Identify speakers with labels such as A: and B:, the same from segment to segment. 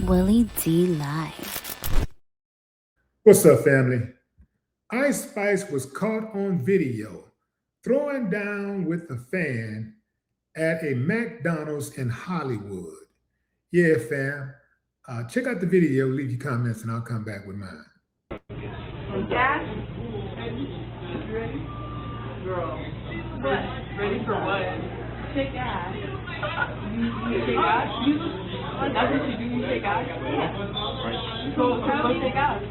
A: Willie D Live.
B: What's up, family? Ice Spice was caught on video throwing down with a fan at a McDonald's in Hollywood. Yeah, fam. Check out the video, leave your comments, and I'll come back with mine.
C: Gas? You ready? Girl. What? Ready for what? Shake ass. You shake ass? That's what you do, you shake ass? Yeah. So go shake ass.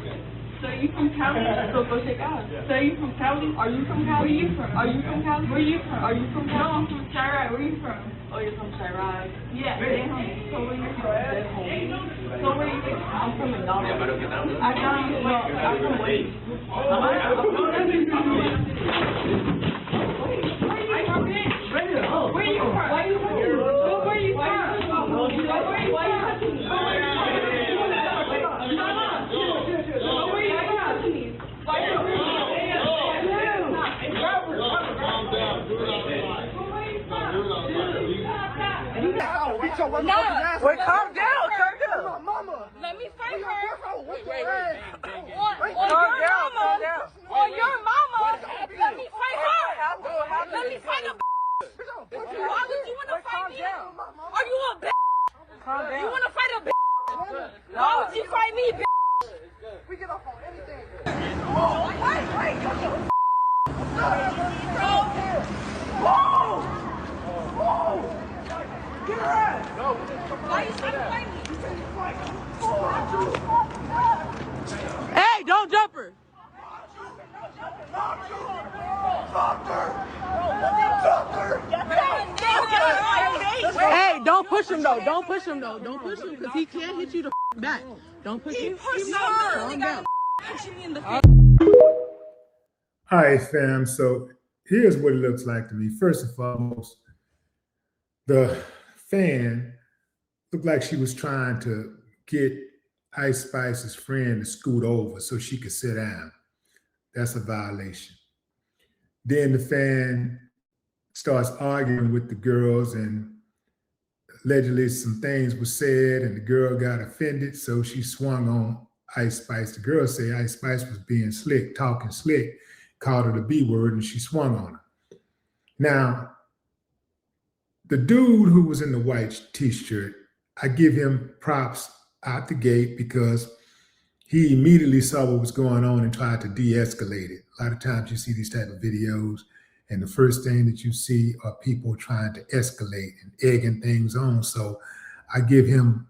C: So you from Cali? So go shake ass. So you from Cali? Are you from Cali? Where you from? Are you from Cali? Where you from? Are you from Cali? No, I'm from Chirac. Where you from? Oh, you're from Chirac. Yeah. So where you from? So where you from? I'm from McDonald's. I'm from Wade. Where you from? Why you from? Where you
D: Wait, calm down,
C: Mama. Let me fight her.
D: Wait.
C: Calm down. On your mama. Let me fight her. Let me fight a Why would you want to fight me? Are you a bitch?
D: Calm down.
C: You want to fight a bitch? Why would you fight me, bitch?
D: We get off on anything. Get her ass! No,
C: Why you trying to fight me?
D: Hey, don't jump her! Hey, don't push him though. Don't push him because he can't hit you the back. Don't push him. Calm down.
B: All right, fam. So here's what it looks like to me. First and foremost, the fan looked like she was trying to get Ice Spice's friend to scoot over so she could sit down. That's a violation. Then the fan starts arguing with the girls, and allegedly some things were said, and the girl got offended, so she swung on Ice Spice. The girl said Ice Spice was being slick, talking slick, called her the B word, and she swung on her. Now, the dude who was in the white t-shirt, I give him props out the gate because he immediately saw what was going on and tried to de-escalate it. A lot of times you see these type of videos, and the first thing that you see are people trying to escalate and egging things on. So I give him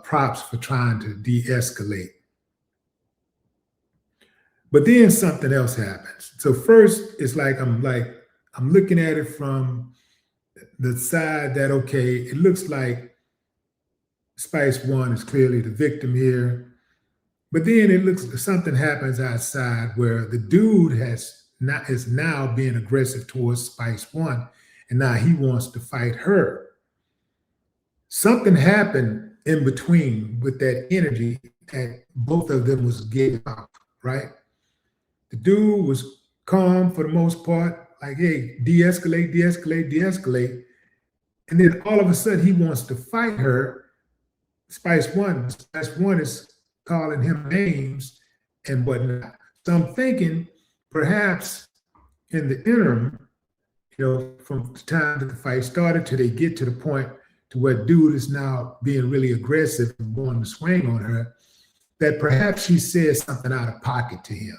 B: props for trying to de-escalate. But then something else happens. So first, it's like I'm looking at it from the side that, okay, it looks like Spice One is clearly the victim here. But then it looks something happens outside where the dude is now being aggressive towards Spice One, and now he wants to fight her. Something happened in between with that energy that both of them was getting off, right? The dude was calm for the most part, like, hey, de-escalate, de-escalate, de-escalate. And then all of a sudden he wants to fight her. Spice One is calling him names and whatnot. So I'm thinking perhaps in the interim, from the time that the fight started till they get to the point to where dude is now being really aggressive and wanting to swing on her, that perhaps she said something out of pocket to him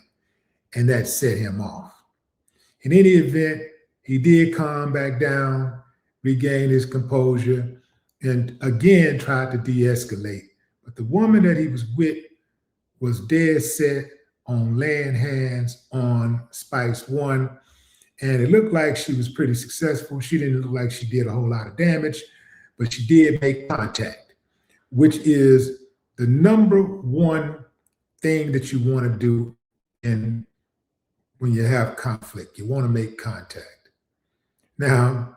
B: and that set him off. In any event, he did calm back down, regain his composure, and again tried to de-escalate. But the woman that he was with was dead set on laying hands on Spice One, and it looked like she was pretty successful. She didn't look like she did a whole lot of damage, but she did make contact, which is the number one thing that you want to do when you have conflict. You want to make contact. Now,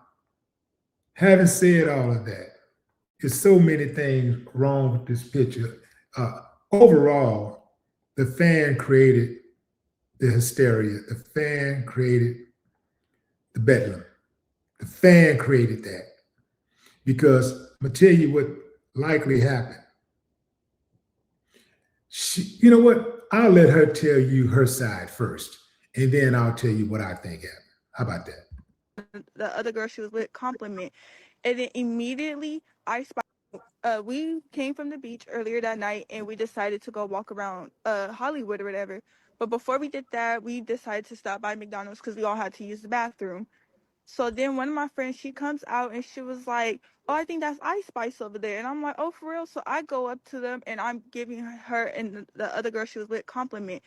B: having said all of that, there's so many things wrong with this picture. Overall, the fan created the hysteria. The fan created the bedlam. The fan created that. Because I'm going to tell you what likely happened. You know what? I'll let her tell you her side first, and then I'll tell you what I think happened. How about that?
E: The other girl she was with compliment, and then immediately we came from the beach earlier that night and we decided to go walk around Hollywood or whatever. But before we did that, we decided to stop by McDonald's because we all had to use the bathroom. So then one of my friends, she comes out and she was like, "Oh, I think that's Ice Spice over there." And I'm like, "Oh, for real?" So I go up to them and I'm giving her and the other girl she was with compliment.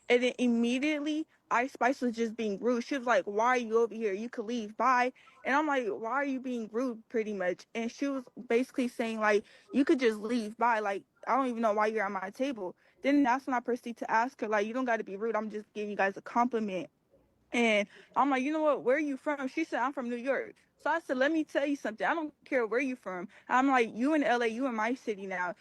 E: And then immediately Ice Spice was just being rude. She was like, "Why are you over here? You could leave. Bye." And I'm like, "Why are you being rude?" Pretty much. And she was basically saying like, "You could just leave. Bye. Like, I don't even know why you're at my table." Then that's when I proceed to ask her, like, "You don't got to be rude. I'm just giving you guys a compliment." And I'm like, "You know what? Where are you from?" She said, "I'm from New York." So I said, "Let me tell you something. I don't care where you from." I'm like, "You in LA, you in my city now.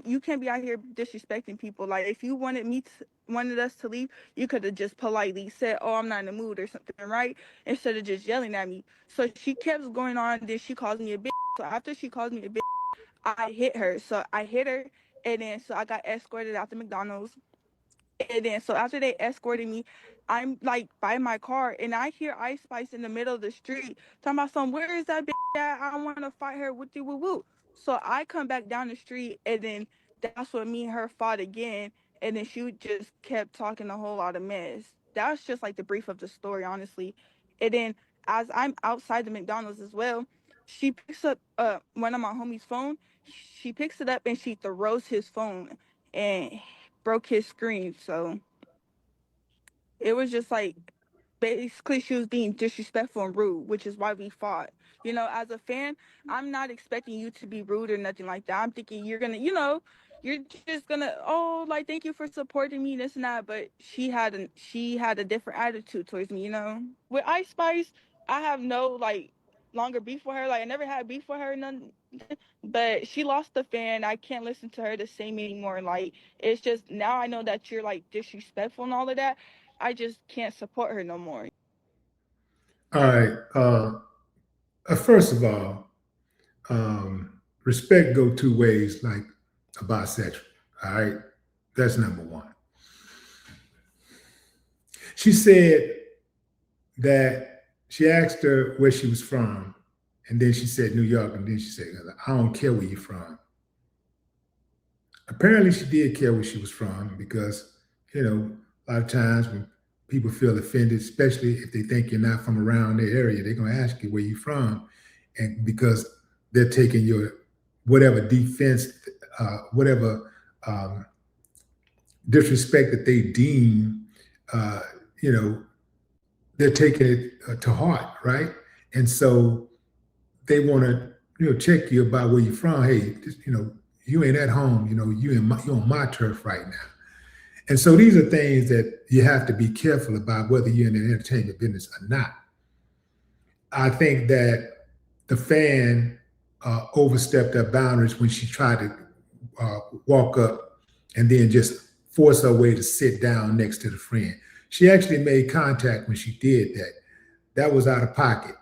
E: You can't be out here disrespecting people. Like, if you wanted us to leave, you could have just politely said, 'Oh, I'm not in the mood' or something, right? Instead of just yelling at me." So she kept going on. Then she calls me a bitch. So after she calls me a bitch, I hit her. So I hit her, and then so I got escorted out the McDonald's. And then so after they escorted me, I'm like by my car and I hear Ice Spice in the middle of the street talking about some, "Where is that bitch at? I want to fight her with you, woo woo." So I come back down the street and then that's when me and her fought again. And then she just kept talking a whole lot of mess. That's just like the brief of the story, honestly. And then as I'm outside the McDonald's as well, she picks up one of my homie's phone. She picks it up and she throws his phone and broke his screen. So it was just like basically she was being disrespectful and rude, which is why we fought. As a fan, I'm not expecting you to be rude or nothing like that. I'm thinking you're gonna, you're just gonna, "Oh, like, thank you for supporting me, this and that." But she had a different attitude towards me. With Ice Spice, I have no like longer beef with her. Like, I never had beef with her, none. But she lost the fan. I can't listen to her the same anymore. Like, it's just now I know that you're like disrespectful and all of that. I just can't support her no more.
B: All right. First of all, respect go two ways, like a bisexual. All right, that's number one. She said that she asked her where she was from, and then she said New York, and then she said, "I don't care where you're from." Apparently, she did care where she was from because, a lot of times when people feel offended, especially if they think you're not from around their area, they're going to ask you where you're from, and because they're taking your whatever defense, whatever disrespect that they deem, they're taking it to heart, right? And so they want to, check you about where you're from. Hey, you ain't at home. You're on my turf right now. And so these are things that you have to be careful about, whether you're in the entertainment business or not. I think that the fan overstepped her boundaries when she tried to walk up and then just force her way to sit down next to the friend. She actually made contact when she did that. That was out of pocket.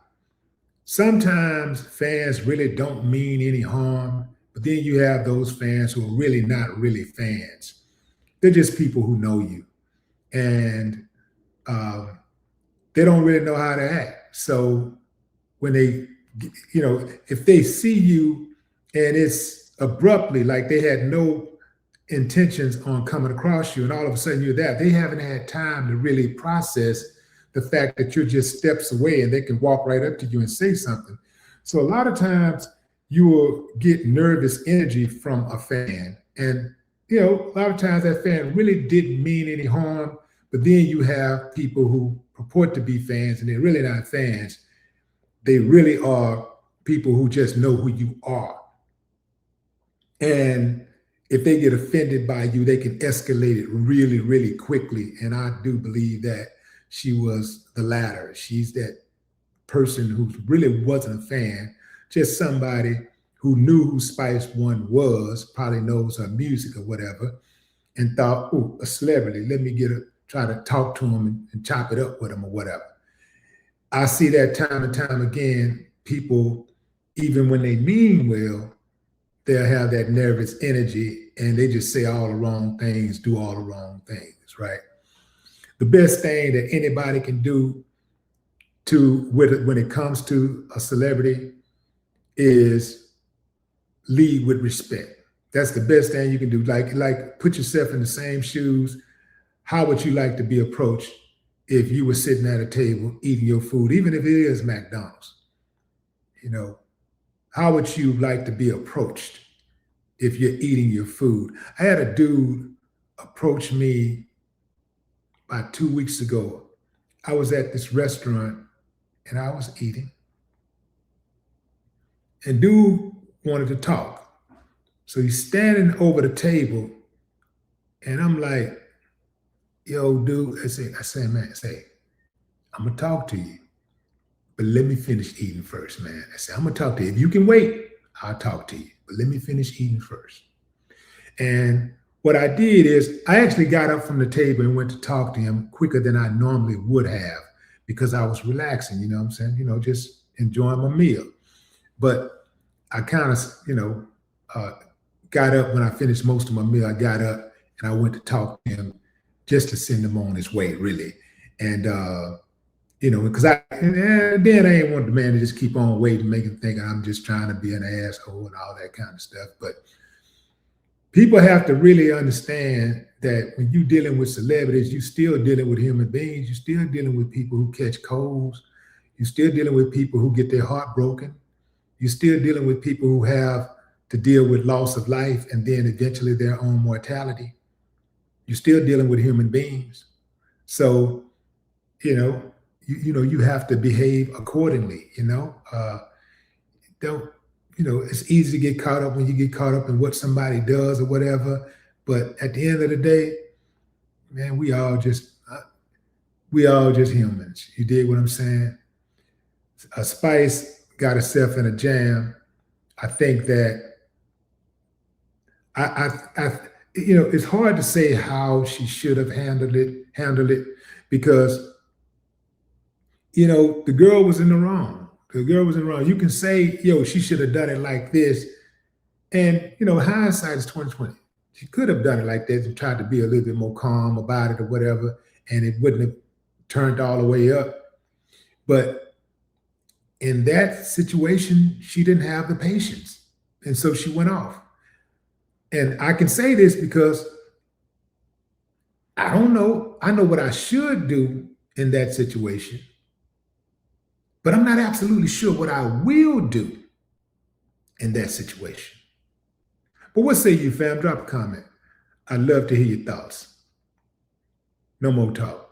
B: Sometimes fans really don't mean any harm, but then you have those fans who are really not really fans. They're just people who know you, and they don't really know how to act. So when they, if they see you and it's abruptly, like they had no intentions on coming across you, and all of a sudden you're there, they haven't had time to really process the fact that you're just steps away and they can walk right up to you and say something. So a lot of times you will get nervous energy from a fan, and a lot of times that fan really didn't mean any harm, but then you have people who purport to be fans and they're really not fans. They really are people who just know who you are. And if they get offended by you, they can escalate it really, really quickly. And I do believe that she was the latter. She's that person who really wasn't a fan, just somebody who knew who Spice One was, probably knows her music or whatever, and thought, "Oh, a celebrity, let me try to talk to him and chop it up with him or whatever." I see that time and time again. People, even when they mean well, they'll have that nervous energy and they just say all the wrong things, do all the wrong things, right? The best thing that anybody can do when it comes to a celebrity is lead with respect. That's the best thing you can do. Like put yourself in the same shoes. How would you like to be approached if you were sitting at a table eating your food, even if it is McDonald's? You know, how would you like to be approached if you're eating your food? I had a dude approach me about 2 weeks ago. I was at this restaurant and I was eating. And dude wanted to talk. So he's standing over the table and I'm like, yo, dude, I say, man, I'm gonna talk to you, but let me finish eating first, man. I said, I'm gonna talk to you. If you can wait, I'll talk to you, but let me finish eating first. And what I did is I actually got up from the table and went to talk to him quicker than I normally would have because I was relaxing, you know what I'm saying? You know, just enjoying my meal. But I kind of, got up when I finished most of my meal. I got up and I went to talk to him just to send him on his way, really. And, because then I ain't want the man to just keep on waiting, making think I'm just trying to be an asshole and all that kind of stuff. But people have to really understand that when you're dealing with celebrities, you're still dealing with human beings. You're still dealing with people who catch colds. You're still dealing with people who get their heart broken. You're still dealing with people who have to deal with loss of life and then eventually their own mortality. You're still dealing with human beings. So, you have to behave accordingly, it's easy to get caught up when you get caught up in what somebody does or whatever. But at the end of the day, man, we all just humans. You dig what I'm saying? Spice got herself in a jam. I think that it's hard to say how she should have handled it because, the girl was in the wrong. The girl was in the wrong. You can say, she should have done it like this. And, hindsight is 20/20. She could have done it like this and tried to be a little bit more calm about it or whatever, and it wouldn't have turned all the way up. But in that situation, she didn't have the patience. And so she went off. And I can say this because I don't know. I know what I should do in that situation, but I'm not absolutely sure what I will do in that situation. But what say you, fam? Drop a comment. I'd love to hear your thoughts. No more talk.